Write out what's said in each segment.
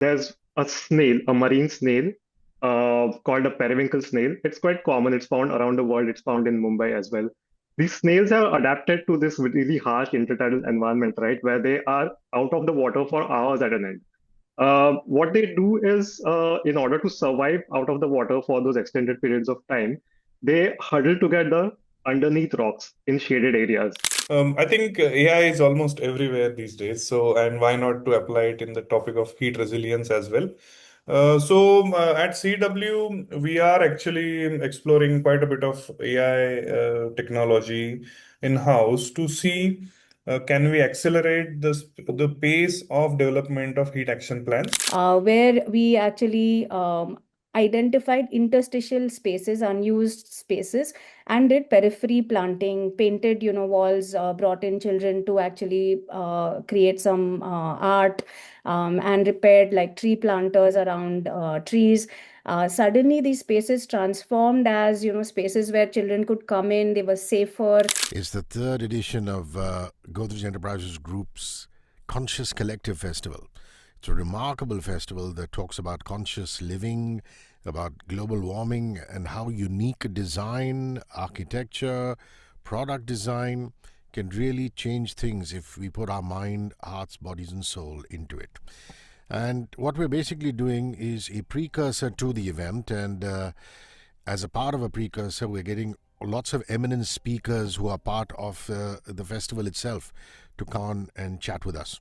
there's a snail, a marine snail, called a periwinkle snail. It's quite common. It's found around the world. It's found in Mumbai as well. These snails are adapted to this really harsh intertidal environment, right, where they are out of the water for hours at an end. What they do is, in order to survive out of the water for those extended periods of time, they huddle together underneath rocks in shaded areas. I think AI is almost everywhere these days. So, and why not to apply it in the topic of heat resilience as well? At CW, we are actually exploring quite a bit of AI technology in-house to see can we accelerate the pace of development of heat action plans. Where we actually identified interstitial spaces, unused spaces, and did periphery planting, painted, walls, brought in children to actually create some art, and repaired like tree planters around trees. Suddenly, these spaces transformed as, spaces where children could come in, they were safer. Is the third edition of Godrej Enterprises Group's Conscious Collective Festival. It's a remarkable festival that talks about conscious living, about global warming, and how unique design, architecture, product design can really change things if we put our mind, hearts, bodies, and soul into it. And what we're basically doing is a precursor to the event, and as a part of a precursor, we're getting lots of eminent speakers who are part of the festival itself to come on and chat with us.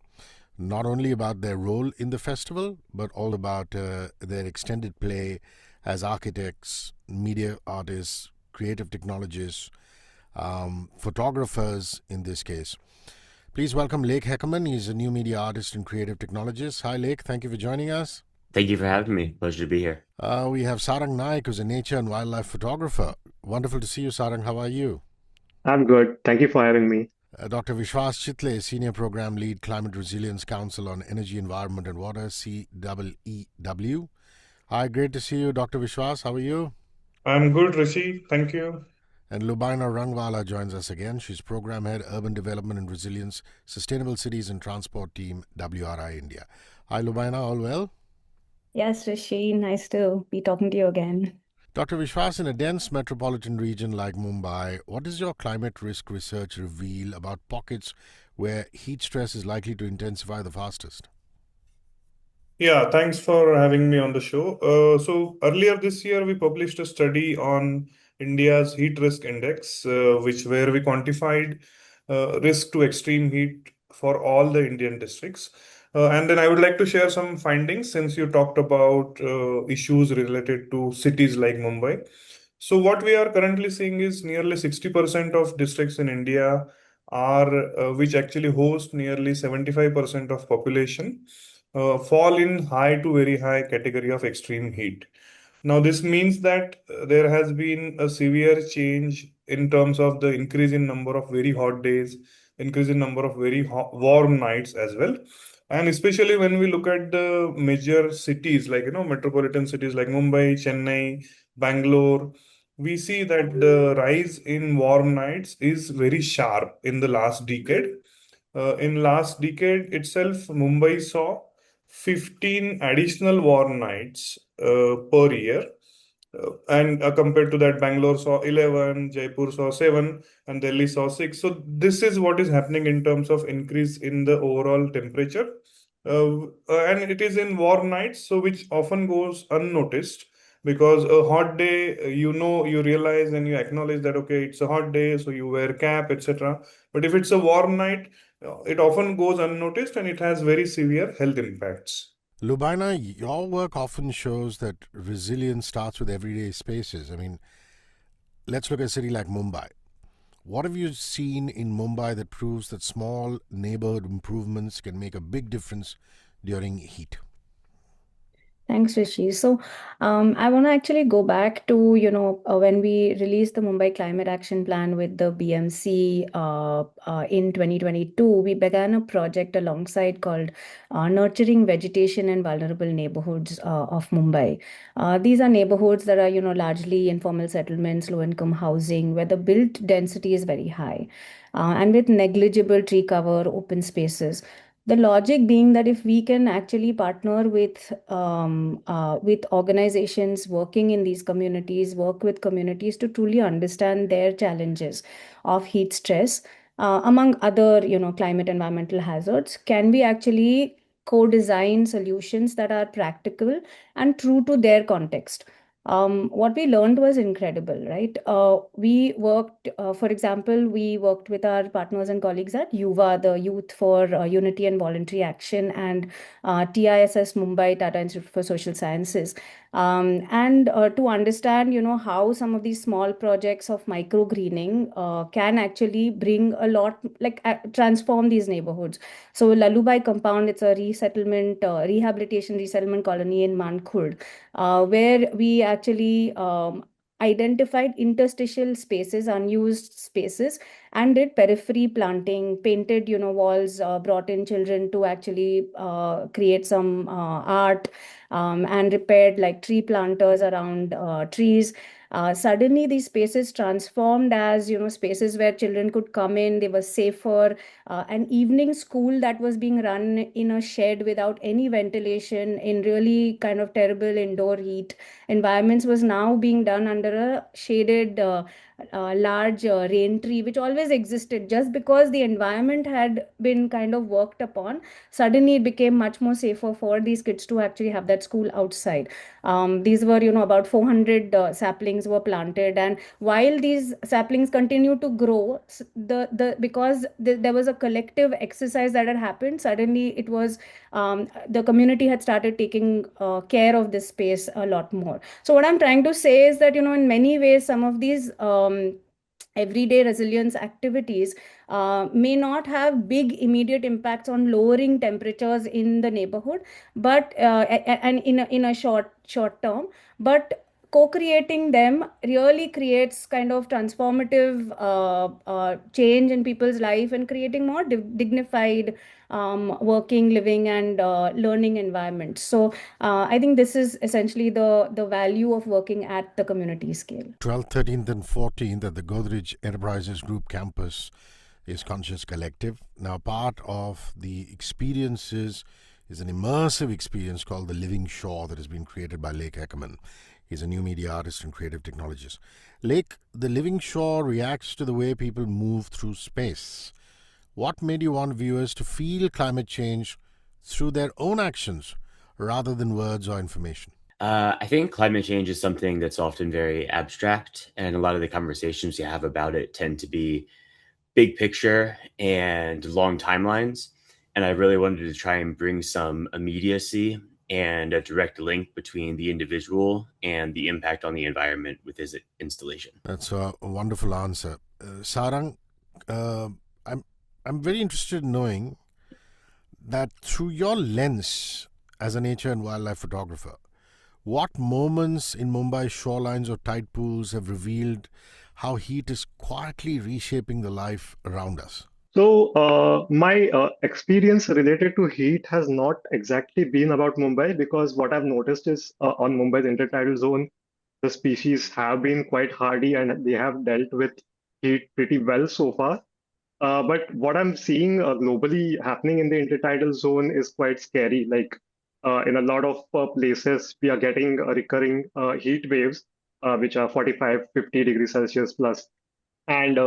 Not only about their role in the festival, but all about their extended play as architects, media artists, creative technologists, photographers in this case. Please welcome Lake Heckaman. He's a new media artist and creative technologist. Hi, Lake. Thank you for joining us. Thank you for having me. Pleasure to be here. We have Sarang Naik, who's a nature and wildlife photographer. Wonderful to see you, Sarang. How are you? I'm good. Thank you for having me. Dr. Vishwas Chitle, Senior Program Lead, Climate Resilience Council on Energy, Environment and Water, CEEW. Hi, great to see you, Dr. Vishwas. How are you? I'm good, Rishi. Thank you. And Lubaina Rangwala joins us again. She's Program Head, Urban Development and Resilience, Sustainable Cities and Transport Team, WRI India. Hi, Lubaina. All well? Yes, Rishi, nice to be talking to you again. Dr. Vishwas, in a dense metropolitan region like Mumbai, what does your climate risk research reveal about pockets where heat stress is likely to intensify the fastest? Yeah, thanks for having me on the show. So earlier this year, we published a study on India's heat risk index, which where we quantified risk to extreme heat for all the Indian districts. And then I would like to share some findings since you talked about issues related to cities like Mumbai. So what we are currently seeing is nearly 60% of districts in India are which actually host nearly 75% of population fall in high to very high category of extreme heat. Now, this means that there has been a severe change in terms of the increase in number of very hot days, increase in number of very warm nights as well. And especially when we look at the major cities like, metropolitan cities like Mumbai, Chennai, Bangalore, we see that the rise in warm nights is very sharp in the last decade. In last decade itself, Mumbai saw 15 additional warm nights per year. And compared to that, Bangalore saw 11, Jaipur saw 7, and Delhi saw 6. So, this is what is happening in terms of increase in the overall temperature. And it is in warm nights, so which often goes unnoticed because a hot day, you realize and you acknowledge that, okay, it's a hot day, so you wear cap, etc. But if it's a warm night, it often goes unnoticed and it has very severe health impacts. Lubaina, your work often shows that resilience starts with everyday spaces. I mean, let's look at a city like Mumbai. What have you seen in Mumbai that proves that small neighborhood improvements can make a big difference during heat? Thanks, Rishi. So, I want to actually go back to, when we released the Mumbai Climate Action Plan with the BMC in 2022, we began a project alongside called Nurturing Vegetation in Vulnerable Neighborhoods of Mumbai. These are neighborhoods that are, largely informal settlements, low-income housing, where the built density is very high, and with negligible tree cover, open spaces. The logic being that if we can actually partner with organizations working in these communities, work with communities to truly understand their challenges of heat stress, among other, climate environmental hazards, can we actually co-design solutions that are practical and true to their context? What we learned was incredible, right? We worked, for example, we worked with our partners and colleagues at UVA, the Youth for Unity and Voluntary Action, and TISS Mumbai, Tata Institute for Social Sciences, and to understand, how some of these small projects of microgreening can actually bring a lot, like transform these neighborhoods. So Lalubai compound, it's a resettlement, rehabilitation resettlement colony in Mankhurd, where we actually identified interstitial spaces, unused spaces, and did periphery planting, painted, walls, brought in children to actually create some art, and repaired like tree planters around trees. Suddenly, these spaces transformed as, spaces where children could come in. They were safer. An evening school that was being run in a shed without any ventilation in really kind of terrible indoor heat environments was now being done under a shaded large rain tree, which always existed. Just because the environment had been kind of worked upon, suddenly it became much more safer for these kids to actually have that school outside. These were, about 400 saplings were planted, and while these saplings continued to grow, because there was a collective exercise that had happened, suddenly it was, the community had started taking care of this space a lot more. So what I'm trying to say is that, in many ways, some of these everyday resilience activities may not have big immediate impacts on lowering temperatures in the neighborhood, but and in a short term, but co-creating them really creates kind of transformative change in people's life, and creating more dignified working, living, and learning environments. So I think this is essentially the value of working at the community scale. 12th, 13th, and 14th at the Godrej Enterprises Group campus is Conscious Collective. Now, part of the experiences is an immersive experience called The Living Shore that has been created by Lake Heckaman. He's a new media artist and creative technologist. Lake, The Living Shore reacts to the way people move through space. What made you want viewers to feel climate change through their own actions rather than words or information? I think climate change is something that's often very abstract, and a lot of the conversations you have about it tend to be big picture and long timelines. And I really wanted to try and bring some immediacy and a direct link between the individual and the impact on the environment with his installation. That's a wonderful answer. Sarang, I'm very interested in knowing that through your lens as a nature and wildlife photographer, what moments in Mumbai shorelines or tide pools have revealed how heat is quietly reshaping the life around us? So, my experience related to heat has not exactly been about Mumbai, because what I've noticed is on Mumbai's intertidal zone, the species have been quite hardy and they have dealt with heat pretty well so far. But what I'm seeing globally happening in the intertidal zone is quite scary. Like in a lot of places, we are getting recurring heat waves, which are 45, 50 degrees Celsius plus. And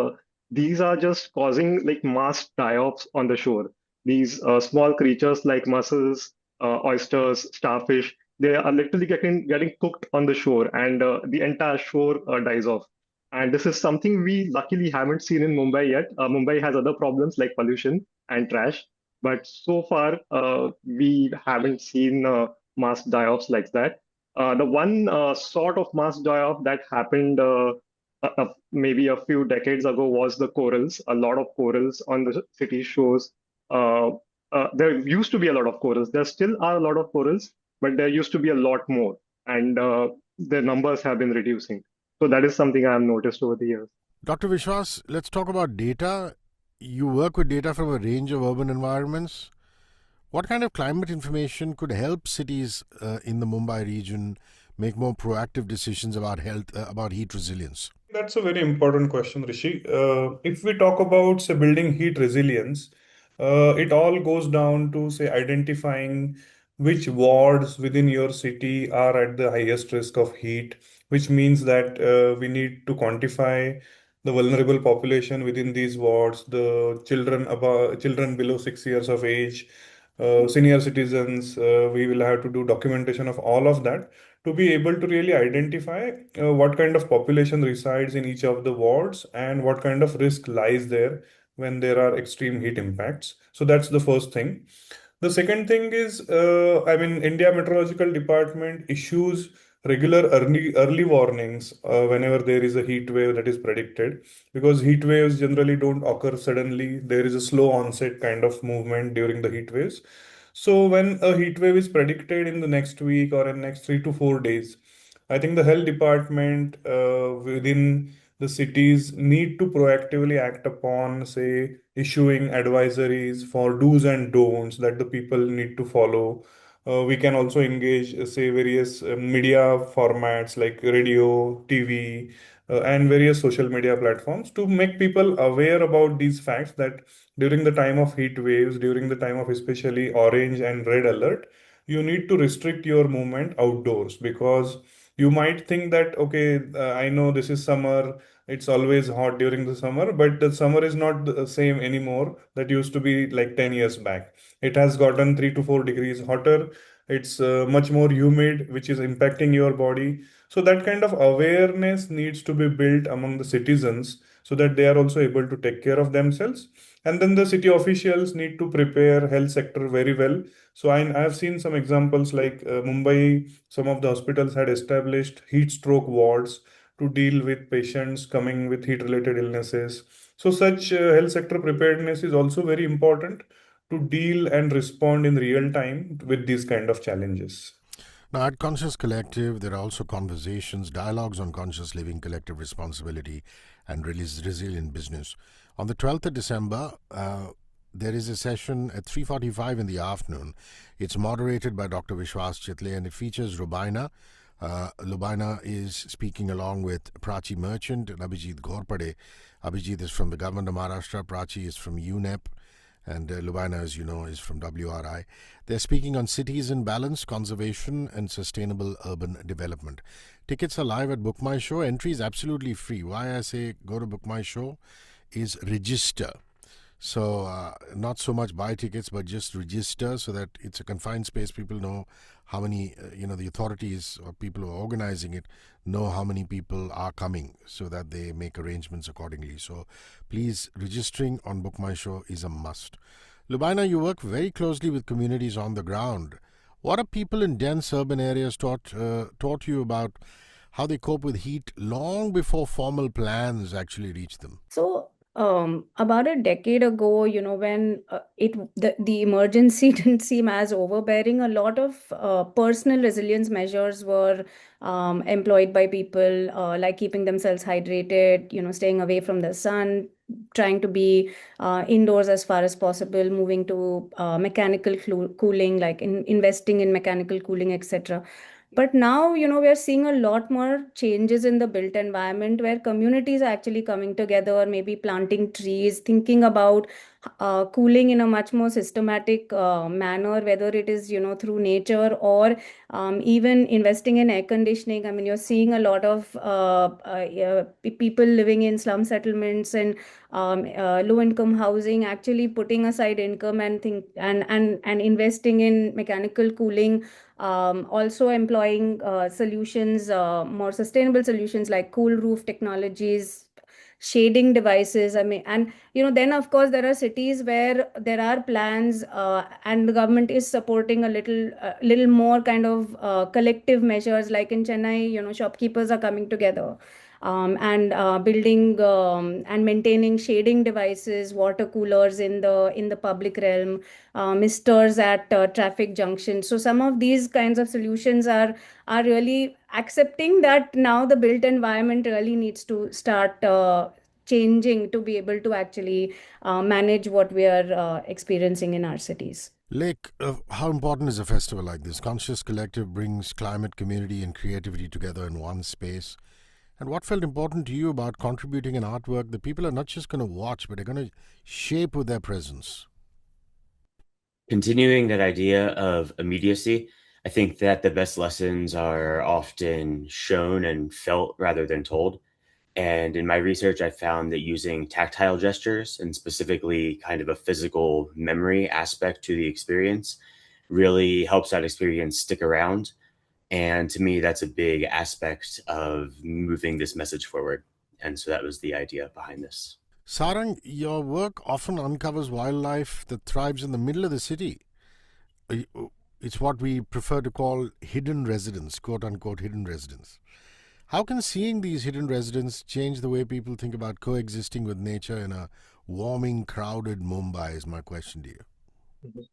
these are just causing like mass die-offs on the shore. These small creatures like mussels, oysters, starfish, they are literally getting cooked on the shore, and the entire shore dies off. And this is something we luckily haven't seen in Mumbai yet. Mumbai has other problems like pollution and trash, but so far we haven't seen mass die-offs like that. The one sort of mass die-off that happened maybe a few decades ago was the corals. A lot of corals on the city shores. There used to be a lot of corals. There still are a lot of corals, but there used to be a lot more, and the numbers have been reducing. So that is something I have noticed over the years. Dr. Vishwas, let's talk about data. You work with data from a range of urban environments. What kind of climate information could help cities in the Mumbai region make more proactive decisions about health, about heat resilience? That's a very important question, Rishi. If we talk about, say, building heat resilience, It all goes down to, say, identifying which wards within your city are at the highest risk of heat, which means that we need to quantify the vulnerable population within these wards, the children below 6 years of age, senior citizens. We will have to do documentation of all of that to be able to really identify what kind of population resides in each of the wards and what kind of risk lies there when there are extreme heat impacts. So that's the first thing. The second thing is, India Meteorological Department issues regular early warnings whenever there is a heat wave that is predicted, because heat waves generally don't occur suddenly. There is a slow onset kind of movement during the heat waves. So when a heat wave is predicted in the next week or in next 3 to 4 days, I think the health department within the cities need to proactively act upon, say, issuing advisories for do's and don'ts that the people need to follow. We can also engage, say, various media formats like radio, TV, and various social media platforms to make people aware about these facts that during the time of heat waves, during the time of especially orange and red alert, you need to restrict your movement outdoors, because you might think that, okay, I know this is summer, it's always hot during the summer, but the summer is not the same anymore that used to be like 10 years back. It has gotten 3 to 4 degrees hotter. It's much more humid, which is impacting your body. So that kind of awareness needs to be built among the citizens so that they are also able to take care of themselves. And then the city officials need to prepare health sector very well. So I have seen some examples like Mumbai. Some of the hospitals had established heat stroke wards to deal with patients coming with heat related illnesses. So such health sector preparedness is also very important to deal and respond in real time with these kind of challenges. Now, at Conscious Collective, there are also conversations, dialogues on conscious living, collective responsibility, and resilient business. On the 12th of December, there is a session at 3:45 in the afternoon. It's moderated by Dr. Vishwas Chitle, and it features Rubaina. Lubaina is speaking along with Prachi Merchant and Abhijit Ghorpade. Abhijit is from the government of Maharashtra, Prachi is from UNEP, and Lubaina, as you know, is from WRI. They're speaking on cities in balance, conservation, and sustainable urban development. Tickets are live at Book My Show. Entry is absolutely free. Why I say go to Book My Show is register. So not so much buy tickets, but just register so that it's a confined space. People know how many, the authorities or people who are organizing it know how many people are coming so that they make arrangements accordingly. So please, registering on Book My Show is a must. Lubaina, you work very closely with communities on the ground. What are people in dense urban areas taught you about how they cope with heat long before formal plans actually reach them? So, about a decade ago, when the emergency didn't seem as overbearing, a lot of personal resilience measures were employed by people, like keeping themselves hydrated, staying away from the sun, trying to be indoors as far as possible, moving to mechanical cooling, like investing in mechanical cooling, etc. But now, we are seeing a lot more changes in the built environment where communities are actually coming together, maybe planting trees, thinking about cooling in a much more systematic manner, whether it is, through nature or even investing in air conditioning. I mean, you're seeing a lot of people living in slum settlements and low income housing actually putting aside income and and investing in mechanical cooling, also employing solutions, more sustainable solutions like cool roof technologies, shading devices. I mean, and then of course there are cities where there are plans, and the government is supporting a little more kind of collective measures. Like in Chennai, shopkeepers are coming together, and building and maintaining shading devices, water coolers in the public realm, misters at traffic junctions. So some of these kinds of solutions are really accepting that now the built environment really needs to start changing to be able to actually manage what we are experiencing in our cities. Lake, how important is a festival like this? Conscious Collective brings climate, community, and creativity together in one space. And what felt important to you about contributing an artwork that people are not just going to watch, but are going to shape with their presence? continuing that idea of immediacy, I think that the best lessons are often shown and felt rather than told. And in my research, I found that using tactile gestures and specifically kind of a physical memory aspect to the experience really helps that experience stick around. And to me, that's a big aspect of moving this message forward. And so that was the idea behind this. Sarang, your work often uncovers wildlife that thrives in the middle of the city. It's what we prefer to call hidden residents, quote unquote hidden residents. How can seeing these hidden residents change the way people think about coexisting with nature in a warming, crowded Mumbai, is my question to you. Mhm.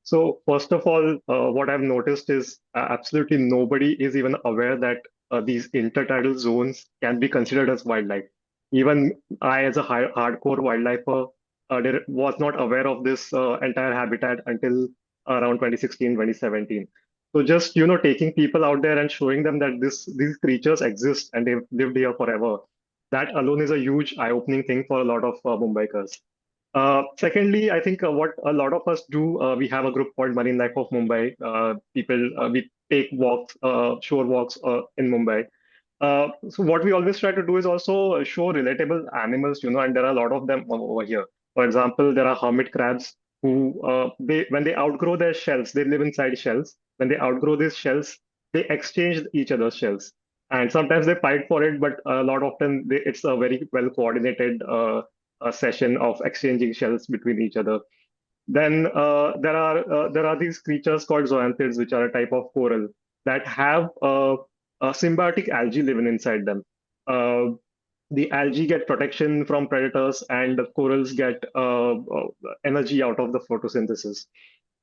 So first of all, what I've noticed is absolutely nobody is even aware that these intertidal zones can be considered as wildlife. Even I, as a hardcore wildlifer, was not aware of this entire habitat until around 2016, 2017. So just taking people out there and showing them that these creatures exist and they've lived here forever, that alone is a huge eye-opening thing for a lot of Mumbaikars. Secondly, I think what a lot of us do, we have a group called Marine Life of Mumbai. We take walks, shore walks in Mumbai. So what we always try to do is also show relatable animals, and there are a lot of them over here. For example, there are hermit crabs who, when they outgrow their shells, they live inside shells. When they outgrow these shells, they exchange each other's shells. And sometimes they fight for it, but a lot often it's a very well coordinated a session of exchanging shells between each other. Then there are these creatures called zoanthids, which are a type of coral that have a symbiotic algae living inside them. Uh, the algae get protection from predators, and the corals get energy out of the photosynthesis.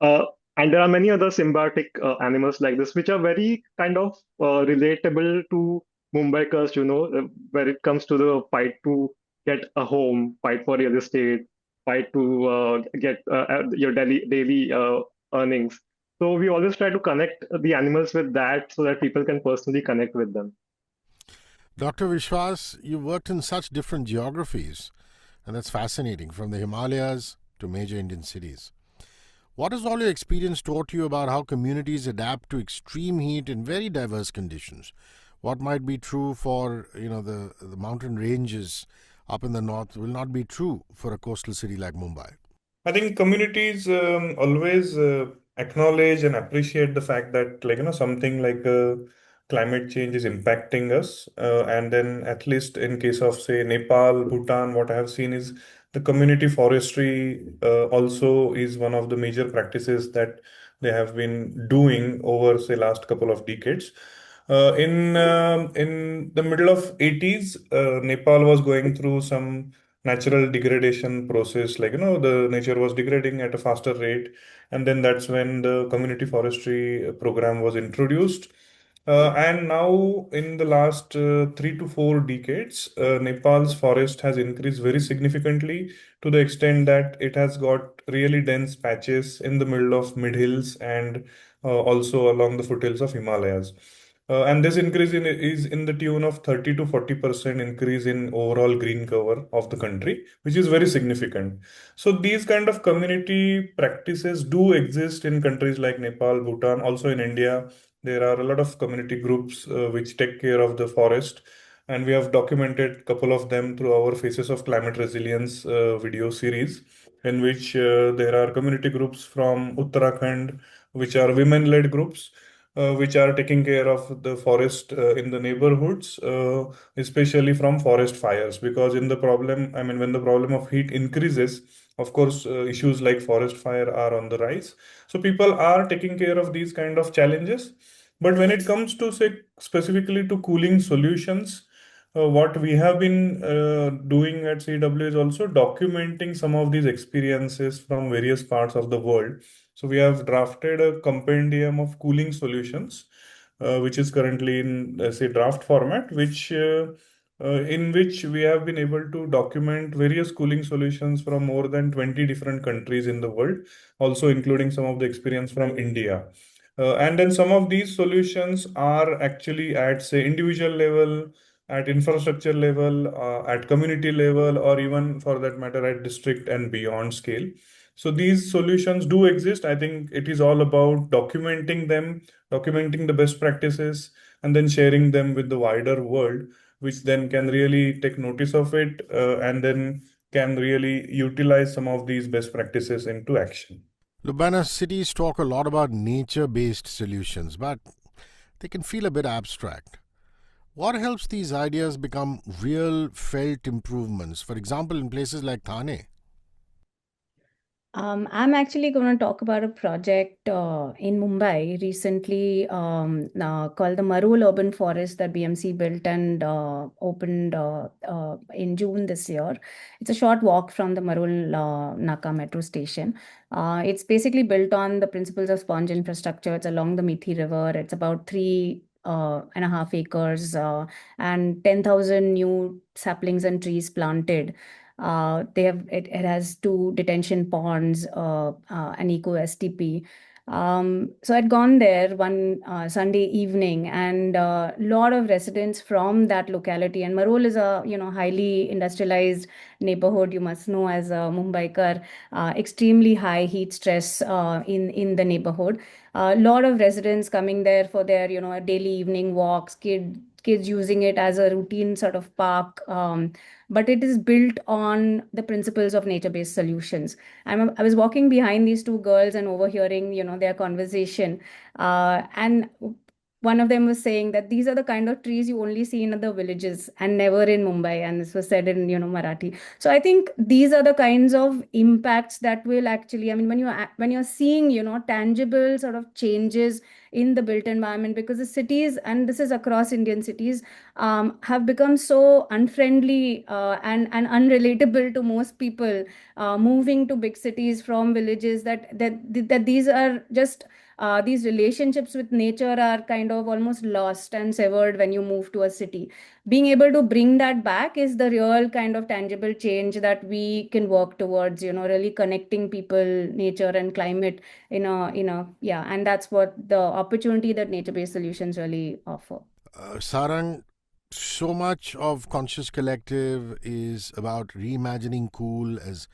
Uh, and there are many other symbiotic animals like this, which are very kind of relatable to Mumbaikars, where it comes to the fight to get a home, fight for real estate, fight to get your daily earnings. So we always try to connect the animals with that so that people can personally connect with them. Dr. Vishwas, you worked in such different geographies, and that's fascinating, from the Himalayas to major Indian cities. What has all your experience taught you about how communities adapt to extreme heat in very diverse conditions? What might be true for the mountain ranges up in the north will not be true for a coastal city like Mumbai. I think communities always acknowledge and appreciate the fact that, something like climate change is impacting us. And then, at least in case of, say, Nepal, Bhutan, what I have seen is the community forestry also is one of the major practices that they have been doing over, say, last couple of decades. In the middle of 80s, Nepal was going through some natural degradation process, the nature was degrading at a faster rate, and then that's when the community forestry program was introduced. And now in the last 3 to 4 decades, Nepal's forest has increased very significantly, to the extent that it has got really dense patches in the middle of mid hills and also along the foothills of Himalayas. And this increase is in the tune of 30 to 40% increase in overall green cover of the country, which is very significant. So these kind of community practices do exist in countries like Nepal, Bhutan, also in India. There are a lot of community groups which take care of the forest, and we have documented a couple of them through our Faces of Climate Resilience video series, in which there are community groups from Uttarakhand, which are women-led groups which are taking care of the forest in the neighborhoods, especially from forest fires. Because when the problem of heat increases, of course, issues like forest fire are on the rise. So people are taking care of these kind of challenges. But when it comes to, say, specifically to cooling solutions, what we have been doing at CW is also documenting some of these experiences from various parts of the world. So we have drafted a compendium of cooling solutions, which is currently in, say, draft format, in which we have been able to document various cooling solutions from more than 20 different countries in the world, also including some of the experience from India. And then some of these solutions are actually at, say, individual level, at infrastructure level, at community level, or even for that matter at district and beyond scale. So these solutions do exist. I think it is all about documenting them, documenting the best practices, and then sharing them with the wider world, which then can really take notice of it, and then can really utilize some of these best practices into action. Lubana, cities talk a lot about nature-based solutions, but they can feel a bit abstract. What helps these ideas become real felt improvements? For example, in places like Thane. I'm actually going to talk about a project in Mumbai recently called the Marul Urban Forest that BMC built and opened in June this year. It's a short walk from the Marul Naka metro station. It's basically built on the principles of sponge infrastructure. It's along the Mithi River. It's about 3.5 acres and 10,000 new saplings and trees planted. It has 2 detention ponds, an eco STP. So I'd gone there one Sunday evening, and a lot of residents from that locality. And Marol is a highly industrialized neighborhood. You must know as a Mumbaikar, extremely high heat stress in the neighborhood. A lot of residents coming there for their daily evening walks, kids using it as a routine sort of park. But it is built on the principles of nature-based solutions. I was walking behind these two girls and overhearing, their conversation. And one of them was saying that these are the kind of trees you only see in the villages and never in Mumbai. And this was said in, Marathi. So I think these are the kinds of impacts that will actually, I mean, when you're seeing, tangible sort of changes in the built environment, because the cities, and this is across Indian cities, have become so unfriendly and unrelatable to most people, moving to big cities from villages, that these are just these relationships with nature are kind of almost lost and severed when you move to a city. Being able to bring that back is the real kind of tangible change that we can work towards, really connecting people, nature, and climate yeah, and that's what the opportunity that nature-based solutions really offer. Sarang, so much of Conscious Collective is about reimagining cool as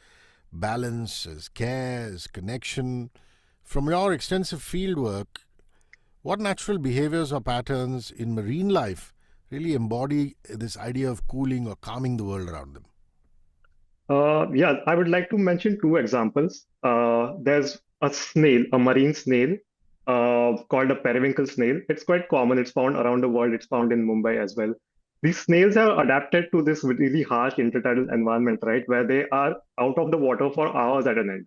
balance, as care, as connection. From your extensive fieldwork, what natural behaviors or patterns in marine life really embody this idea of cooling or calming the world around them? Yeah, I would like to mention 2 examples. There's a snail, a marine snail, called a periwinkle snail. It's quite common. It's found around the world. It's found in Mumbai as well. These snails are adapted to this really harsh intertidal environment, right, where they are out of the water for hours at an end.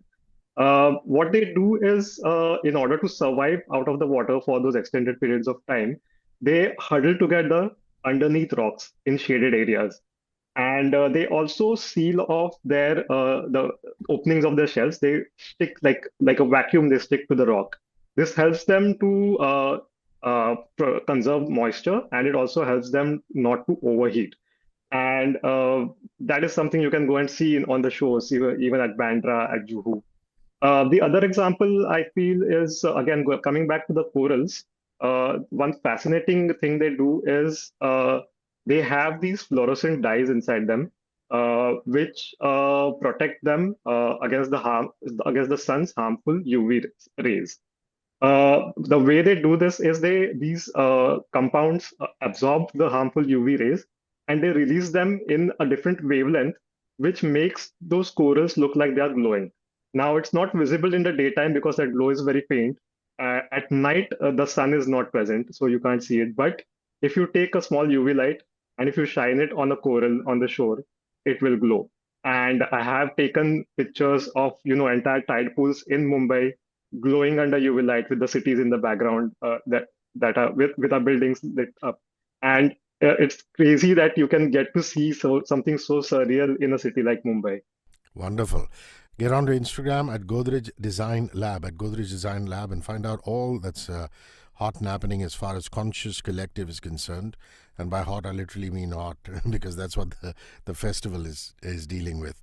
What they do is, in order to survive out of the water for those extended periods of time, they huddle together underneath rocks in shaded areas. And they also seal off the openings of their shells. They stick like a vacuum. They stick to the rock. This helps them to conserve moisture, and it also helps them not to overheat. And that is something you can go and see on the shores, even at Bandra, at Juhu. The other example I feel is, again, coming back to the corals. One fascinating thing they do is, they have these fluorescent dyes inside them, which protect them against the sun's harmful UV rays. The way they do this is these compounds absorb the harmful UV rays, and they release them in a different wavelength, which makes those corals look like they are glowing. Now, it's not visible in the daytime because that glow is very faint. At night, the sun is not present, so you can't see it. But if you take a small UV light and if you shine it on a coral on the shore, it will glow. And I have taken pictures of entire tide pools in Mumbai glowing under UV light with the cities in the background, that are with our buildings lit up. And it's crazy that you can get to see something so surreal in a city like Mumbai. Wonderful. Get onto Instagram at Godrej Design Lab, and find out all that's hot and happening as far as Conscious Collective is concerned. And by hot, I literally mean hot, because that's what the festival is dealing with.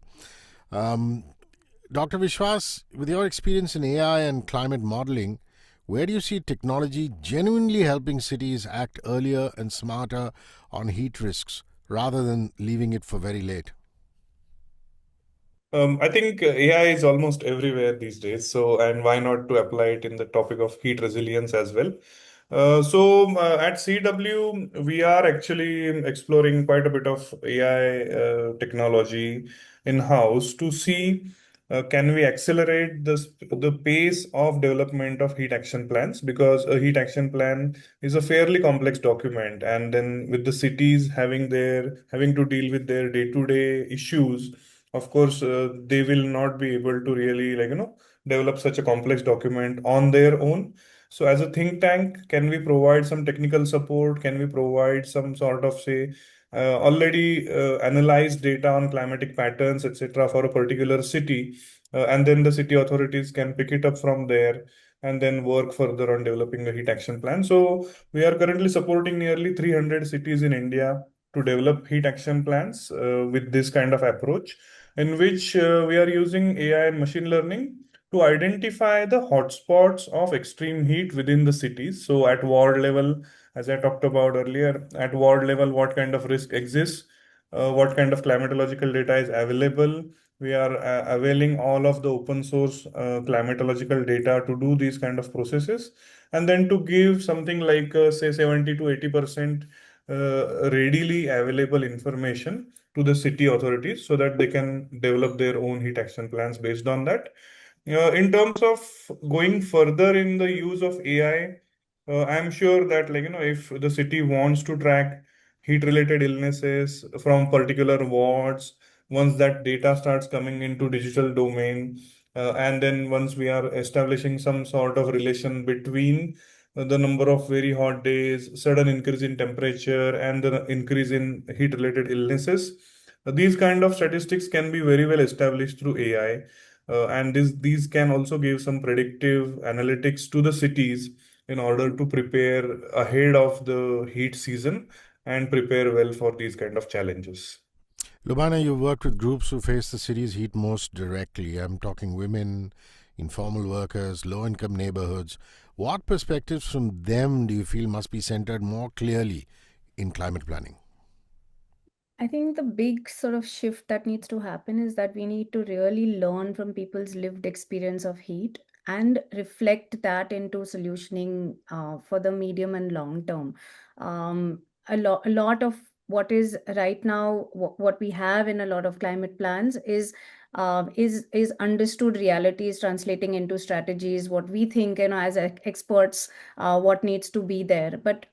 Dr. Vishwas, with your experience in AI and climate modeling, where do you see technology genuinely helping cities act earlier and smarter on heat risks rather than leaving it for very late? I think AI is almost everywhere these days. So, and why not to apply it in the topic of heat resilience as well? At CW, we are actually exploring quite a bit of AI technology in-house to see can we accelerate the pace of development of heat action plans, because a heat action plan is a fairly complex document, and then with the cities having to deal with their day-to-day issues, of course, they will not be able to really develop such a complex document on their own. So as a think tank, can we provide some technical support? Can we provide some sort of, say, already analyzed data on climatic patterns, etc., for a particular city, and then the city authorities can pick it up from there and then work further on developing a heat action plan. So we are currently supporting nearly 300 cities in India to develop heat action plans with this kind of approach, in which we are using AI and machine learning to identify the hotspots of extreme heat within the cities. So at ward level, as I talked about earlier, at ward level, what kind of risk exists, what kind of climatological data is available. We are availing all of the open source climatological data to do these kind of processes, and then to give something like say 70 to 80% readily available information to the city authorities so that they can develop their own heat action plans based on that. In terms of going further in the use of AI, I'm sure that if the city wants to track heat related illnesses from particular wards, once that data starts coming into digital domain, and then once we are establishing some sort of relation between the number of very hot days, sudden increase in temperature, and the increase in heat related illnesses, these kind of statistics can be very well established through AI. And these can also give some predictive analytics to the cities in order to prepare ahead of the heat season and prepare well for these kind of challenges. Lubana, you've worked with groups who face the city's heat most directly. I'm talking women, informal workers, low income neighborhoods. What perspectives from them do you feel must be centered more clearly in climate planning? I think the big sort of shift that needs to happen is that we need to really learn from people's lived experience of heat and reflect that into solutioning for the medium and long term. A lot of what is right now, what we have in a lot of climate plans is understood realities translating into strategies. What we think, as experts, what needs to be there, but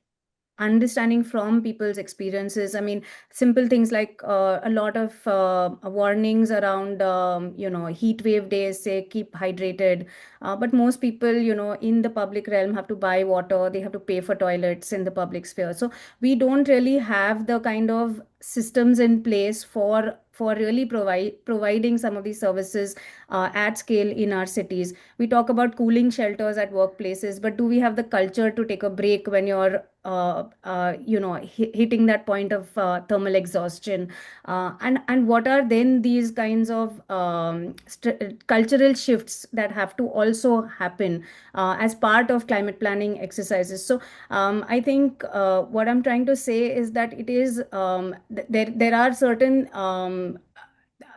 understanding from people's experiences. I mean, simple things like a lot of warnings around heat wave days say keep hydrated, but most people in the public realm have to buy water, they have to pay for toilets in the public sphere. So we don't really have the kind of systems in place for really providing some of these services at scale in our cities. We talk about cooling shelters at workplaces, but do we have the culture to take a break when you're hitting that point of thermal exhaustion? And what are then these kinds of cultural shifts that have to also happen as part of climate planning exercises? So I think what I'm trying to say is that it is there are certain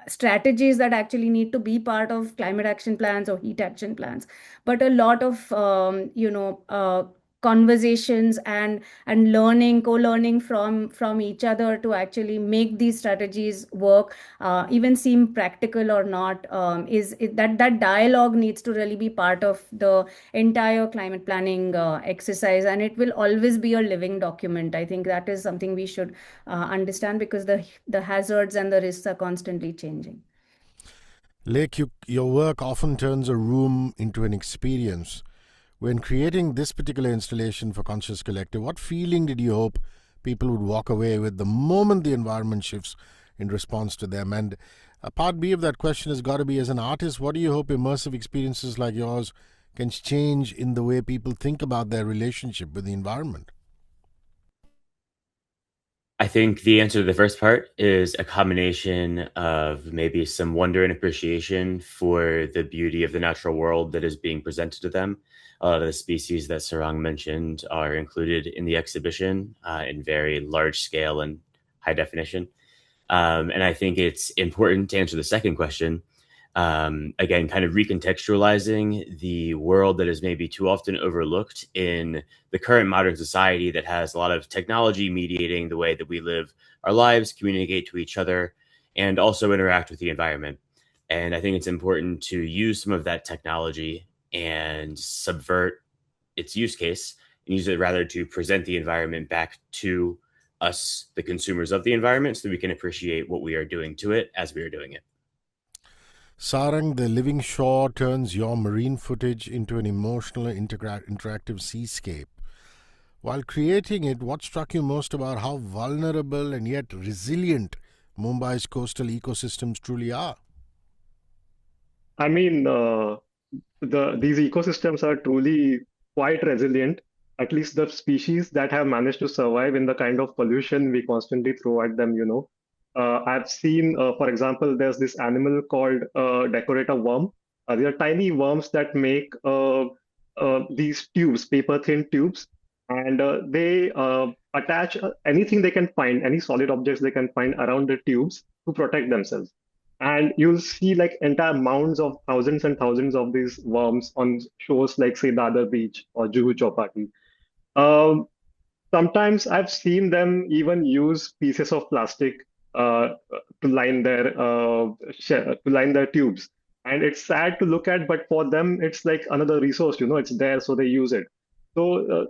strategies that actually need to be part of climate action plans or heat action plans, but a lot of conversations and learning, co-learning from each other to actually make these strategies work, even seem practical or not, that dialogue needs to really be part of the entire climate planning exercise, and it will always be a living document. I think that is something we should understand, because the hazards and the risks are constantly changing. Lake, your work often turns a room into an experience. When creating this particular installation for Conscious Collective, what feeling did you hope people would walk away with the moment the environment shifts in response to them? And part B of that question has got to be, as an artist, what do you hope immersive experiences like yours can change in the way people think about their relationship with the environment? I think the answer to the first part is a combination of maybe some wonder and appreciation for the beauty of the natural world that is being presented to them. A lot of the species that Sarang mentioned are included in the exhibition in very large scale and high definition. And I think it's important to answer the second question Again, kind of recontextualizing the world that is maybe too often overlooked in the current modern society that has a lot of technology mediating the way that we live our lives, communicate to each other, and also interact with the environment. And I think it's important to use some of that technology and subvert its use case and use it rather to present the environment back to us, the consumers of the environment, so that we can appreciate what we are doing to it as we are doing it. Sarang, the living shore turns your marine footage into an emotional, interactive seascape. While creating it, what struck you most about how vulnerable and yet resilient Mumbai's coastal ecosystems truly are? I mean, these ecosystems are truly quite resilient. At least the species that have managed to survive in the kind of pollution we constantly throw at them, I've seen, for example, there's this animal called decorator worm. They are tiny worms that make these tubes, paper-thin tubes, and they attach anything they can find, any solid objects they can find around the tubes to protect themselves. And you'll see like entire mounds of thousands and thousands of these worms on shores like, say, Dadar Beach or Juhu Chowpatty. Um, Sometimes I've seen them even use pieces of plastic to line their tubes, and it's sad to look at. But for them, it's like another resource. It's there, so they use it. So,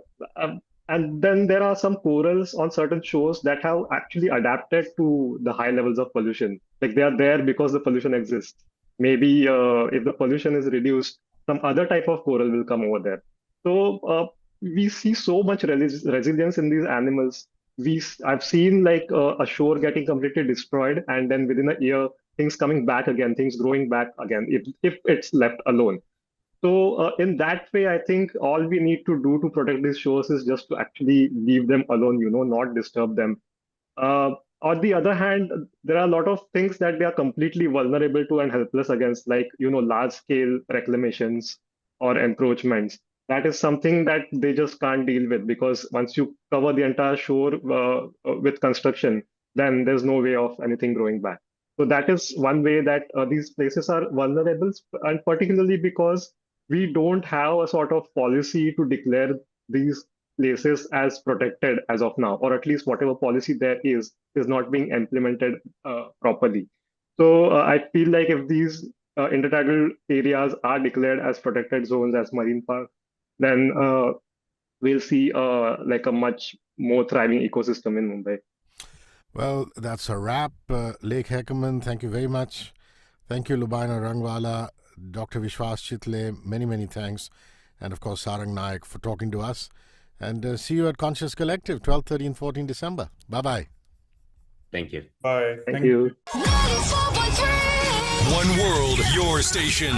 and then there are some corals on certain shores that have actually adapted to the high levels of pollution. Like they are there because the pollution exists. Maybe if the pollution is reduced, some other type of coral will come over there. So we see so much resilience in these animals. I've seen like a shore getting completely destroyed, and then within a year, things coming back again, things growing back again, if it's left alone. So in that way, I think all we need to do to protect these shores is just to actually leave them alone, not disturb them. Uh, on the other hand, there are a lot of things that they are completely vulnerable to and helpless against, like, large-scale reclamations or encroachments. That is something that they just can't deal with because once you cover the entire shore with construction, then there's no way of anything growing back. So that is one way that these places are vulnerable, and particularly because we don't have a sort of policy to declare these places as protected as of now, or at least whatever policy there is not being implemented properly. So I feel like if these intertidal areas are declared as protected zones, as marine parks, then we'll see like a much more thriving ecosystem in Mumbai. Well, that's a wrap. Lake Heckaman, thank you very much. Thank you, Lubaina Rangwala, Dr. Vishwas Chitle, many, many thanks. And of course, Sarang Naik for talking to us. And see you at Conscious Collective, 12, 13, 14 December. Bye-bye. Thank you. Bye. Thank you. One world, your station.